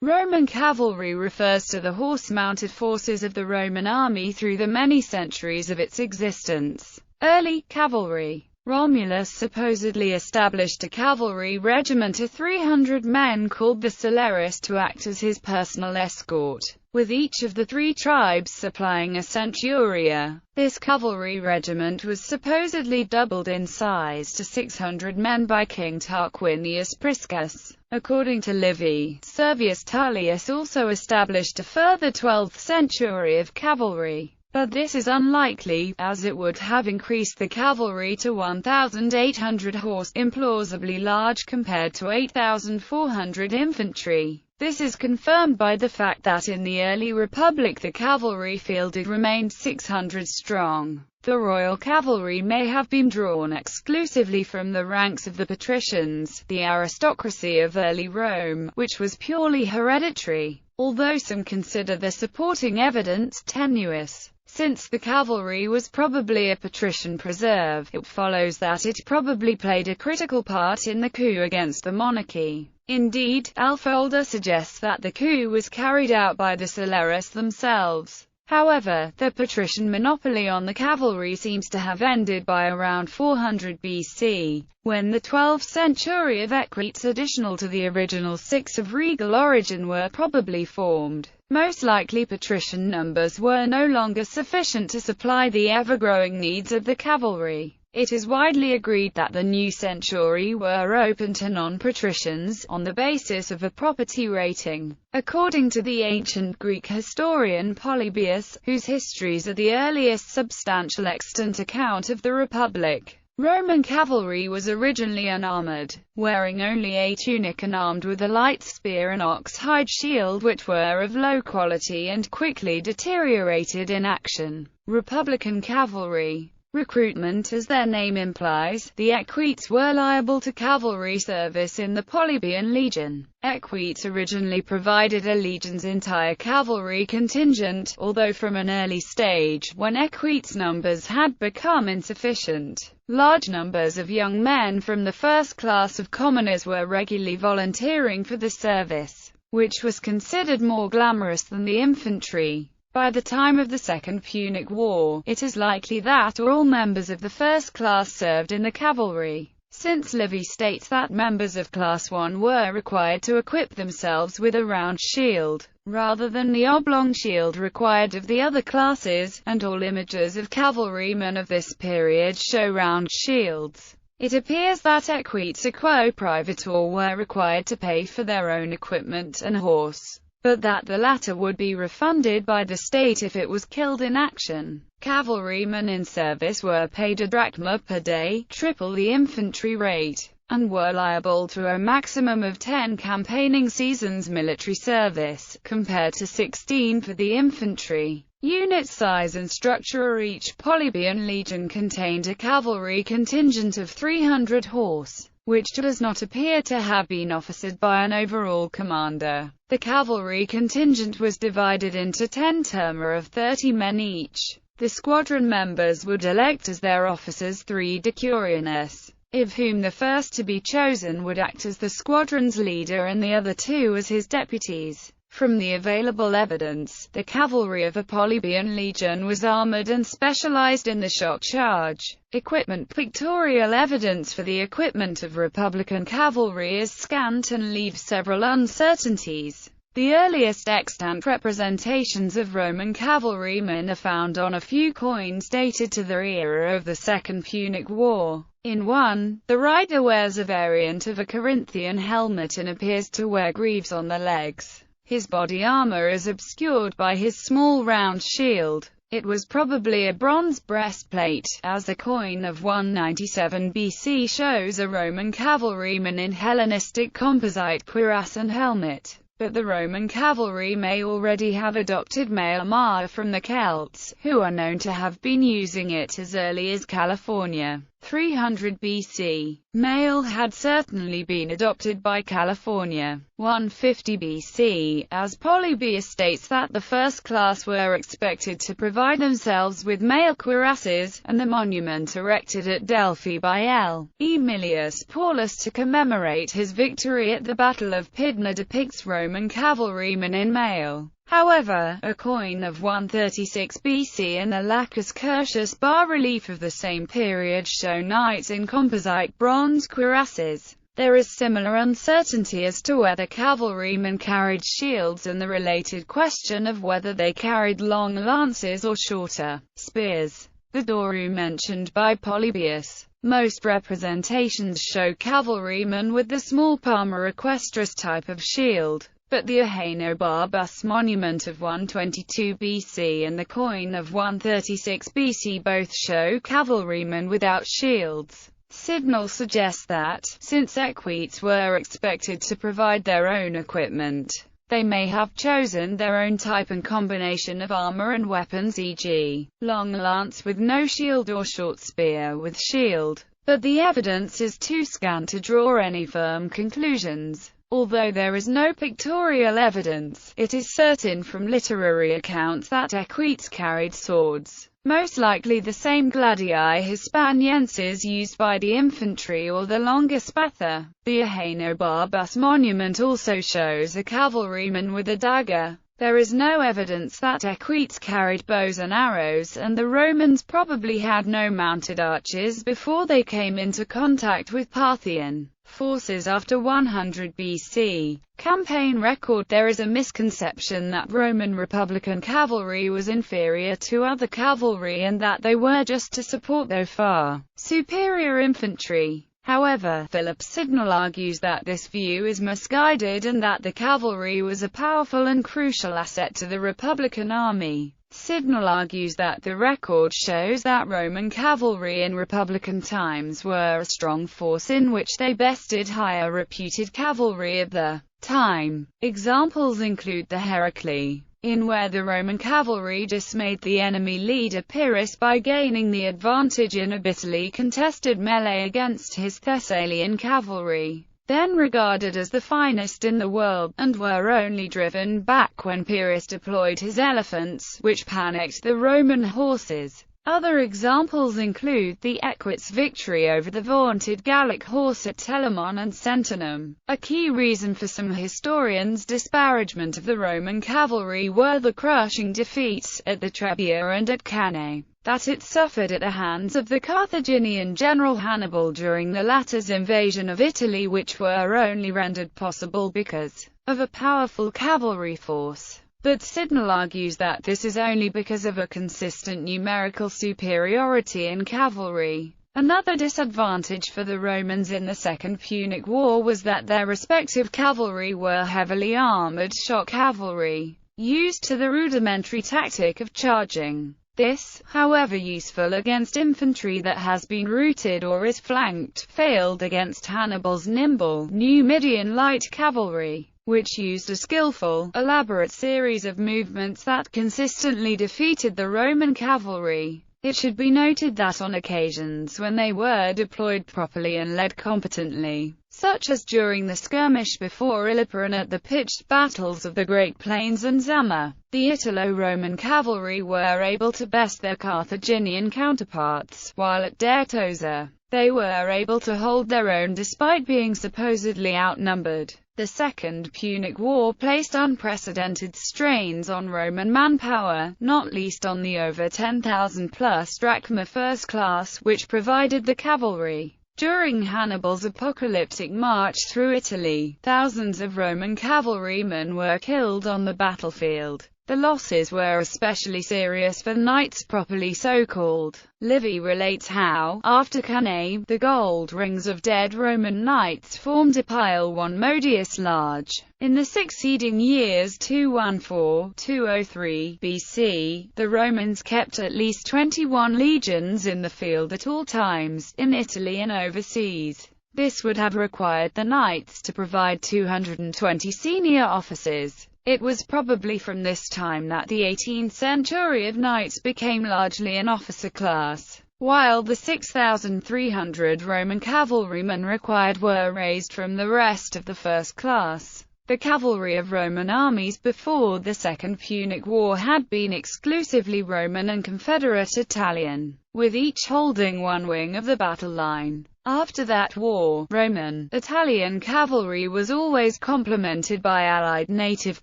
Roman cavalry refers to the horse-mounted forces of the Roman army through the many centuries of its existence. Early cavalry. Romulus supposedly established a cavalry regiment of 300 men called the Celeres to act as his personal escort, with each of the three tribes supplying a centuria. This cavalry regiment was supposedly doubled in size to 600 men by King Tarquinius Priscus. According to Livy, Servius Tullius also established a further 12th century of cavalry. But this is unlikely, as it would have increased the cavalry to 1,800 horse, implausibly large compared to 8,400 infantry. This is confirmed by the fact that in the early Republic the cavalry fielded remained 600 strong. The royal cavalry may have been drawn exclusively from the ranks of the patricians, the aristocracy of early Rome, which was purely hereditary, although some consider the supporting evidence tenuous. Since the cavalry was probably a patrician preserve, it follows that it probably played a critical part in the coup against the monarchy. Indeed, Alfolda suggests that the coup was carried out by the Celeres themselves. However, the patrician monopoly on the cavalry seems to have ended by around 400 BC, when the 12th century of equites additional to the original 6 of regal origin were probably formed. Most likely patrician numbers were no longer sufficient to supply the ever-growing needs of the cavalry. It is widely agreed that the new century were open to non-patricians, on the basis of a property rating. According to the ancient Greek historian Polybius, whose histories are the earliest substantial extant account of the Republic, Roman cavalry was originally unarmored, wearing only a tunic and armed with a light spear and ox-hide shield, which were of low quality and quickly deteriorated in action. Republican cavalry. Recruitment. As their name implies, the equites were liable to cavalry service in the Polybian legion. Equites originally provided a legion's entire cavalry contingent, although from an early stage, when equites' numbers had become insufficient, large numbers of young men from the first class of commoners were regularly volunteering for the service, which was considered more glamorous than the infantry. By the time of the Second Punic War, it is likely that all members of the first class served in the cavalry, since Livy states that members of Class 1 were required to equip themselves with a round shield, rather than the oblong shield required of the other classes, and all images of cavalrymen of this period show round shields. It appears that equites equo privator were required to pay for their own equipment and horse, but that the latter would be refunded by the state if it was killed in action. Cavalrymen in service were paid a drachma per day, triple the infantry rate, and were liable to a maximum of 10 campaigning seasons military service, compared to 16 for the infantry. Unit size and structure. Each Polybian legion contained a cavalry contingent of 300 horse, which does not appear to have been officered by an overall commander. The cavalry contingent was divided into 10 terma of 30 men each. The squadron members would elect as their officers 3 decuriones, of whom the first to be chosen would act as the squadron's leader and the other 2 as his deputies. From the available evidence, the cavalry of a Polybian legion was armored and specialized in the shock charge. Equipment. Pictorial evidence for the equipment of Republican cavalry is scant and leaves several uncertainties. The earliest extant representations of Roman cavalrymen are found on a few coins dated to the era of the Second Punic War. In one, the rider wears a variant of a Corinthian helmet and appears to wear greaves on the legs. His body armor is obscured by his small round shield. It was probably a bronze breastplate, as a coin of 197 BC shows a Roman cavalryman in Hellenistic composite cuirass and helmet. But the Roman cavalry may already have adopted mail armor from the Celts, who are known to have been using it as early as California. 300 BC. Mail had certainly been adopted by California. 150 BC, as Polybius states that the first class were expected to provide themselves with mail cuirasses, and the monument erected at Delphi by L. Aemilius Paulus to commemorate his victory at the Battle of Pydna depicts Roman cavalrymen in mail. However, a coin of 136 BC and the Lacus Curtius bas-relief of the same period show knights in composite bronze cuirasses. There is similar uncertainty as to whether cavalrymen carried shields and the related question of whether they carried long lances or shorter spears. The doru mentioned by Polybius. Most representations show cavalrymen with the small palmar equestris type of shield, but the Ahenobarbus monument of 122 BC and the coin of 136 BC both show cavalrymen without shields. Sidnall suggests that, since equites were expected to provide their own equipment, they may have chosen their own type and combination of armor and weapons, e.g., long lance with no shield or short spear with shield, but the evidence is too scant to draw any firm conclusions. Although there is no pictorial evidence, it is certain from literary accounts that equites carried swords, most likely the same gladii hispanienses used by the infantry or the longa spatha. The Ahenobarbus monument also shows a cavalryman with a dagger. There is no evidence that equites carried bows and arrows, and the Romans probably had no mounted archers before they came into contact with Parthian forces after 100 BC. Campaign record. There is a misconception that Roman Republican cavalry was inferior to other cavalry and that they were just to support their far superior infantry. However, Philip Sidnall argues that this view is misguided and that the cavalry was a powerful and crucial asset to the Republican army. Sidnall argues that the record shows that Roman cavalry in Republican times were a strong force in which they bested higher reputed cavalry of the time. Examples include the Heraclea, in where the Roman cavalry dismayed the enemy leader Pyrrhus by gaining the advantage in a bitterly contested melee against his Thessalian cavalry, then regarded as the finest in the world, and were only driven back when Pyrrhus deployed his elephants, which panicked the Roman horses. Other examples include the Equites' victory over the vaunted Gallic horse at Telamon and Sentinum. A key reason for some historians' disparagement of the Roman cavalry were the crushing defeats at the Trebia and at Cannae that it suffered at the hands of the Carthaginian general Hannibal during the latter's invasion of Italy, which were only rendered possible because of a powerful cavalry force. But Sidnall argues that this is only because of a consistent numerical superiority in cavalry. Another disadvantage for the Romans in the Second Punic War was that their respective cavalry were heavily armored shock cavalry, used to the rudimentary tactic of charging. This, however useful against infantry that has been routed or is flanked, failed against Hannibal's nimble, Numidian light cavalry, which used a skillful, elaborate series of movements that consistently defeated the Roman cavalry. It should be noted that on occasions when they were deployed properly and led competently, such as during the skirmish before Illyricum and at the pitched battles of the Great Plains and Zama, the Italo-Roman cavalry were able to best their Carthaginian counterparts, while at Dertosa, they were able to hold their own despite being supposedly outnumbered. The Second Punic War placed unprecedented strains on Roman manpower, not least on the over 10,000-plus drachma first class which provided the cavalry. During Hannibal's apocalyptic march through Italy, thousands of Roman cavalrymen were killed on the battlefield. The losses were especially serious for knights properly so-called. Livy relates how, after Cannae, the gold rings of dead Roman knights formed a pile 1 modius large. In the succeeding years 214–203 BC, the Romans kept at least 21 legions in the field at all times, in Italy and overseas. This would have required the knights to provide 220 senior officers. It was probably from this time that the 18th century of knights became largely an officer class, while the 6,300 Roman cavalrymen required were raised from the rest of the first class. The cavalry of Roman armies before the Second Punic War had been exclusively Roman and Confederate Italian, with each holding one wing of the battle line. After that war, Roman, Italian cavalry was always complemented by Allied native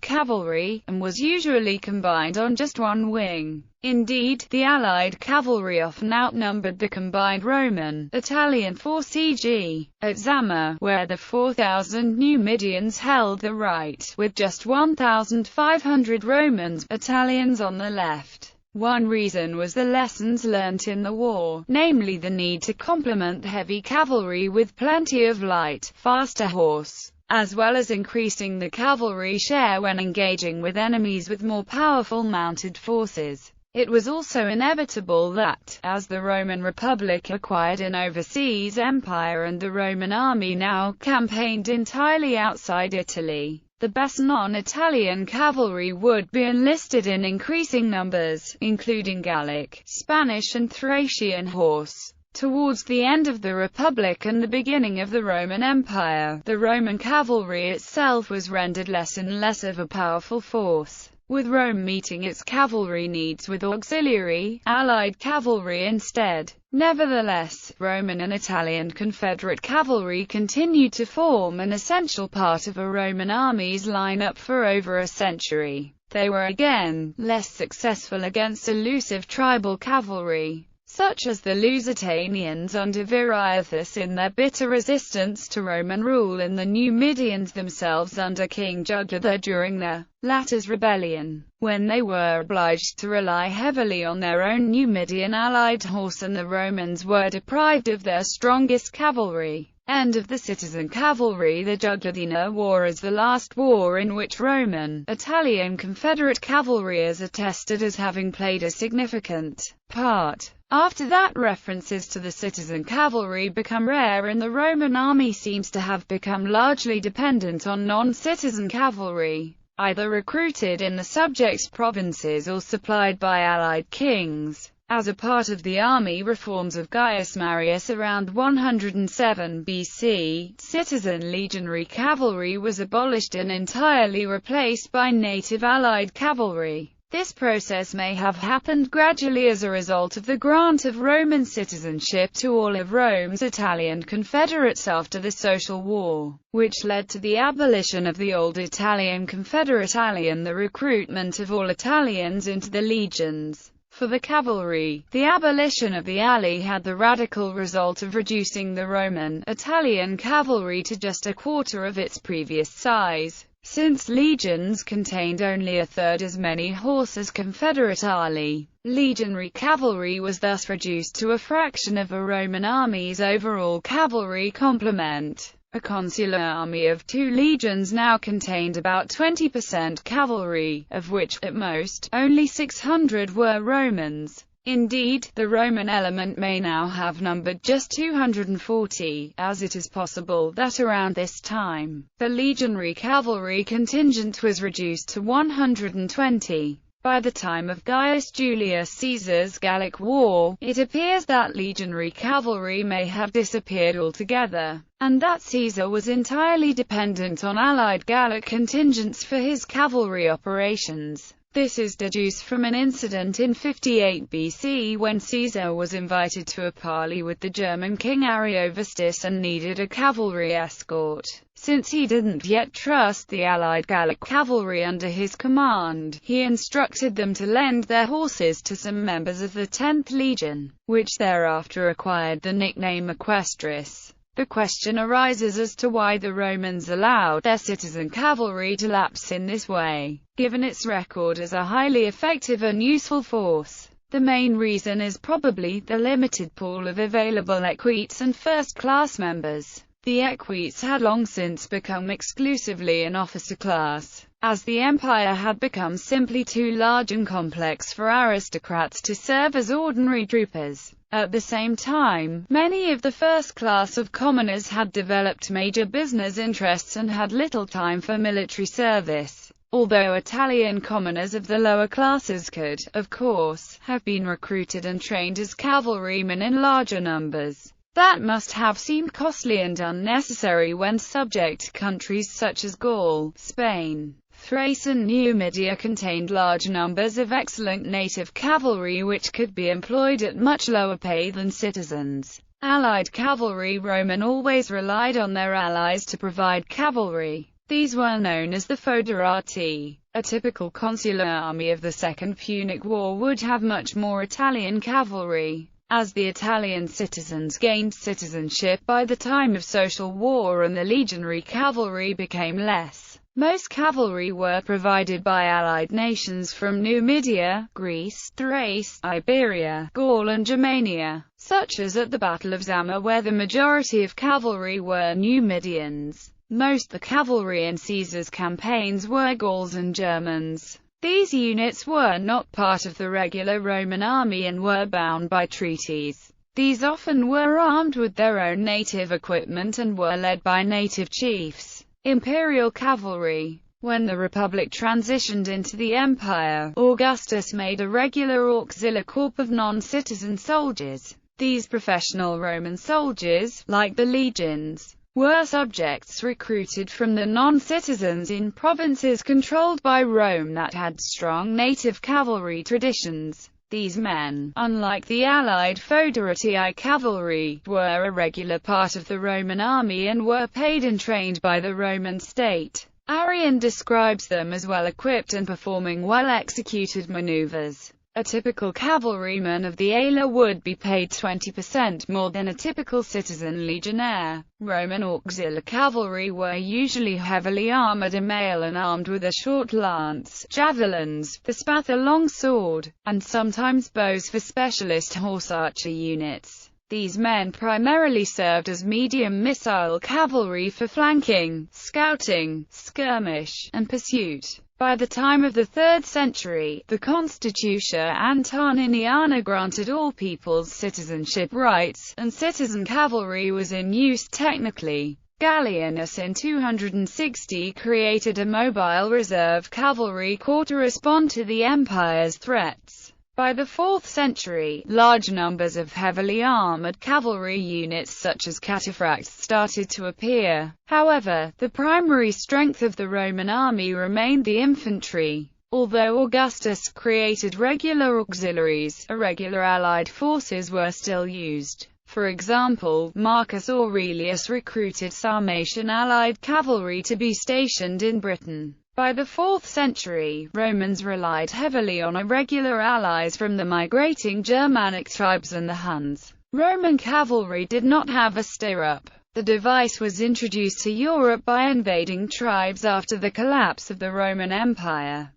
cavalry, and was usually combined on just one wing. Indeed, the Allied cavalry often outnumbered the combined Roman, Italian force, e.g., at Zama, where the 4,000 Numidians held the right, with just 1,500 Romans, Italians on the left. One reason was the lessons learnt in the war, namely the need to complement the heavy cavalry with plenty of light, faster horse, as well as increasing the cavalry share when engaging with enemies with more powerful mounted forces. It was also inevitable that, as the Roman Republic acquired an overseas empire and the Roman army now campaigned entirely outside Italy, the best non-Italian cavalry would be enlisted in increasing numbers, including Gallic, Spanish and Thracian horse. Towards the end of the Republic and the beginning of the Roman Empire, the Roman cavalry itself was rendered less and less of a powerful force, with Rome meeting its cavalry needs with auxiliary, allied cavalry instead. Nevertheless, Roman and Italian Confederate cavalry continued to form an essential part of a Roman army's lineup for over a century. They were again less successful against elusive tribal cavalry, such as the Lusitanians under Viriathus in their bitter resistance to Roman rule, and the Numidians themselves under King Jugurtha during the latter's rebellion, when they were obliged to rely heavily on their own Numidian allied horse and the Romans were deprived of their strongest cavalry. End of the citizen cavalry. The Jugurthine War is the last war in which Roman, Italian Confederate cavalry is attested as having played a significant part. After that, references to the citizen cavalry become rare and the Roman army seems to have become largely dependent on non-citizen cavalry, either recruited in the subject provinces or supplied by allied kings. As a part of the army reforms of Gaius Marius around 107 BC, citizen legionary cavalry was abolished and entirely replaced by native allied cavalry. This process may have happened gradually as a result of the grant of Roman citizenship to all of Rome's Italian confederates after the Social War, which led to the abolition of the old Italian Confederate ally and the recruitment of all Italians into the legions. For the cavalry, the abolition of the ally had the radical result of reducing the Roman, Italian cavalry to just a quarter of its previous size. Since legions contained only a third as many horse as Confederate ally, legionary cavalry was thus reduced to a fraction of a Roman army's overall cavalry complement. A consular army of 2 legions now contained about 20% cavalry, of which, at most, only 600 were Romans. Indeed, the Roman element may now have numbered just 240, as it is possible that around this time, the legionary cavalry contingent was reduced to 120. By the time of Gaius Julius Caesar's Gallic War, it appears that legionary cavalry may have disappeared altogether, and that Caesar was entirely dependent on allied Gallic contingents for his cavalry operations. This is deduced from an incident in 58 BC when Caesar was invited to a parley with the German king Ariovistus and needed a cavalry escort. Since he didn't yet trust the allied Gallic cavalry under his command, he instructed them to lend their horses to some members of the 10th Legion, which thereafter acquired the nickname Equestris. The question arises as to why the Romans allowed their citizen cavalry to lapse in this way, given its record as a highly effective and useful force. The main reason is probably the limited pool of available equites and first-class members. The equites had long since become exclusively an officer class, as the empire had become simply too large and complex for aristocrats to serve as ordinary troopers. At the same time, many of the first class of commoners had developed major business interests and had little time for military service. although Italian commoners of the lower classes could, of course, have been recruited and trained as cavalrymen in larger numbers. That must have seemed costly and unnecessary when subject countries such as Gaul, Spain, Thrace and Numidia contained large numbers of excellent native cavalry which could be employed at much lower pay than citizens. Allied cavalry. Roman always relied on their allies to provide cavalry. These were known as the foederati. A typical consular army of the Second Punic War would have much more Italian cavalry. As the Italian citizens gained citizenship by the time of social war and the legionary cavalry became less, most cavalry were provided by allied nations from Numidia, Greece, Thrace, Iberia, Gaul and Germania, such as at the Battle of Zama where the majority of cavalry were Numidians. Most the cavalry in Caesar's campaigns were Gauls and Germans. These units were not part of the regular Roman army and were bound by treaties. These often were armed with their own native equipment and were led by native chiefs. Imperial Cavalry. When the Republic transitioned into the Empire, Augustus made a regular auxiliary corps of non-citizen soldiers. These professional Roman soldiers, like the legions, were subjects recruited from the non-citizens in provinces controlled by Rome that had strong native cavalry traditions. These men, unlike the allied foederati cavalry, were a regular part of the Roman army and were paid and trained by the Roman state. Arrian describes them as well-equipped and performing well-executed maneuvers. A typical cavalryman of the ala would be paid 20% more than a typical citizen legionnaire. Roman auxiliary cavalry were usually heavily armored and mail and armed with a short lance, javelins, the spatha long sword, and sometimes bows for specialist horse archer units. These men primarily served as medium missile cavalry for flanking, scouting, skirmish, and pursuit. By the time of the 3rd century, the Constitutia Antoniniana granted all peoples citizenship rights, and citizen cavalry was in use technically. Gallienus in 260 created a mobile reserve cavalry corps to respond to the empire's threats. By the 4th century, large numbers of heavily armored cavalry units such as cataphracts started to appear. However, the primary strength of the Roman army remained the infantry. Although Augustus created regular auxiliaries, irregular allied forces were still used. For example, Marcus Aurelius recruited Sarmatian allied cavalry to be stationed in Britain. By the 4th century, Romans relied heavily on irregular allies from the migrating Germanic tribes and the Huns. Roman cavalry did not have a stirrup. The device was introduced to Europe by invading tribes after the collapse of the Roman Empire.